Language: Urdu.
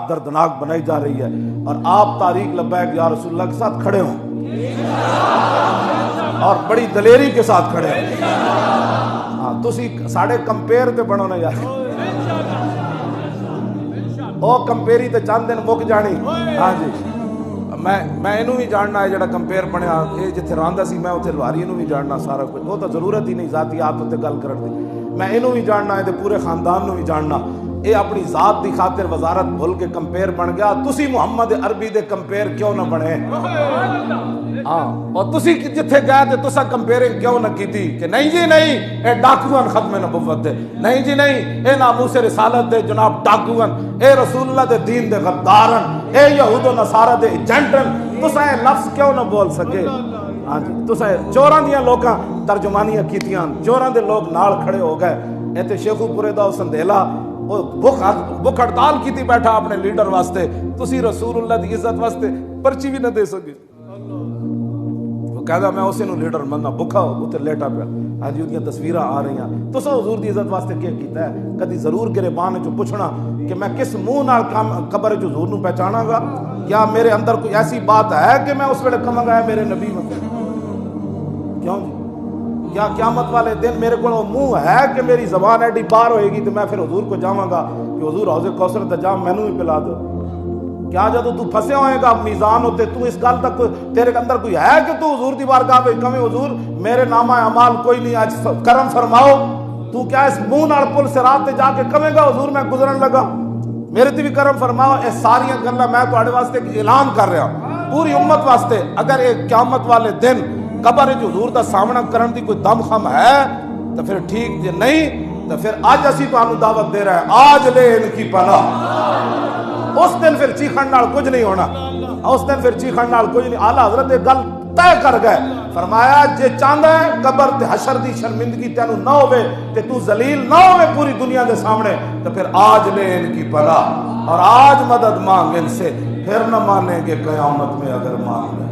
دردناک بنائی جا رہی ہے، اور آپ تاریخ لبیک یا رسول اللہ کے ساتھ کھڑے ہوں اور بڑی دلیری کے ساتھ کھڑے ہوں۔ ہاں تسی ساڑے کمپیر تے بنو نا یار، او کمپیری تے چند دن مک جانی۔ ہاں جی میں اینو بھی جاننا ہے جڑا کمپیر بنیا، یہ جتھے رہندا سی میں اتھے لوہاری اینو بھی جاننا سارا کچھ، وہ تو ضرورت ہی نہیں ذاتی آپ تے گل کرن دی، میں اینو بھی جاننا ہے تے پورے خاندان نو بھی جاننا۔ اے اپنی ذات دی خاطر وزارت بھول کے کمپیر بن گیا، تسی محمد عربی دے کمپیر کیوں نہ بنے؟ ہاں اور تسی جتھے گئے تے تسا کمپیرنگ کیوں نہ کیتی کہ نہیں جی نہیں اے ڈاکوان ختم نبوت دے، نہیں جی نہیں اے ناموس رسالت دے جناب ڈاکوان، اے رسول اللہ دے دین دے غدارن، اے یہود و نصارہ دے ایجنٹن، تسا اے لفظ کیوں نہ بول سکے؟ ہاں جی تسا چوراں دیاں لوکاں ترجمانیاں کیتیاں، چوراں دے لوگ نال کھڑے ہو گئے، اے تے شیخو پورے دا سندھیلا بھوک ہڑتال کیتی بیٹھا اپنے لیڈر واسطے، تسی رسول اللہ دی عزت واسطے پرچی بھی نہ دے سکے۔ وہ کہدا میں اسے نو لیڈر مننا، بھوکا اتنے لیٹا پیا، ہاں جی اودیاں تصویراں آ رہی ہیں، تسا حضور دی عزت واسطے کیا کیتا ہے؟ کدی ضرور گریبان چ پوچھنا کہ میں کس منہ نال قبر چ حضور نو پہچانا گا، یا میرے اندر کوئی ایسی بات ہے کہ میں اس ویلے کہاں گا میرے نبی میں؟ کیوں جی کیا قیامت والے دن میرے کو منہ ہے کہ میری زبان ایڈی پار ہوئے گی تو میں پھر حضور کو جاواں گا کہ حضور حوض کوثر تے جام مینوں ہی پلا دو؟ کیا جدو تو پھسے ہوئے گا میزان ہوتے تو اس گل تک تیرے اندر کوئی ہے کہ تو حضور دی بارگاہ پہ کہیں حضور میرے نامہ اعمال کوئی نہیں آج کرم فرماؤ؟ تو کیا اس منہ نال پل صراط تے جا کے کہیں گا حضور میں گزرن لگا میرے تے بھی کرم فرماؤ؟ اے ساری گلاں میں تواڈے واسطے اعلان کر رہا پوری امت واسطے، اگر ایک قیامت والے دن قبر حضور دا سامنا کرن دی کوئی دم خم ہے تو پھر ٹھیک، جے نہیں تو پھر آج اسی تانوں دعوت دے رہے ہیں، آج لے ان کی پناہ۔ اس دن پھر چیخن نال کچھ نہیں ہونا، اس دن پھر چیخن نال کچھ نہیں۔ اعلیٰ حضرت گل طے کر گئے، فرمایا جے چاہندا ہے قبر تے حشر دی شرمندگی تینوں نہ ہوے تے تو ذلیل نہ ہوے پوری دنیا دے سامنے، تو پھر آج لے ان کی پناہ اور آج مدد مانگ ان سے، پھر نہ مانیں گے قیامت میں اگر مانگ لیں۔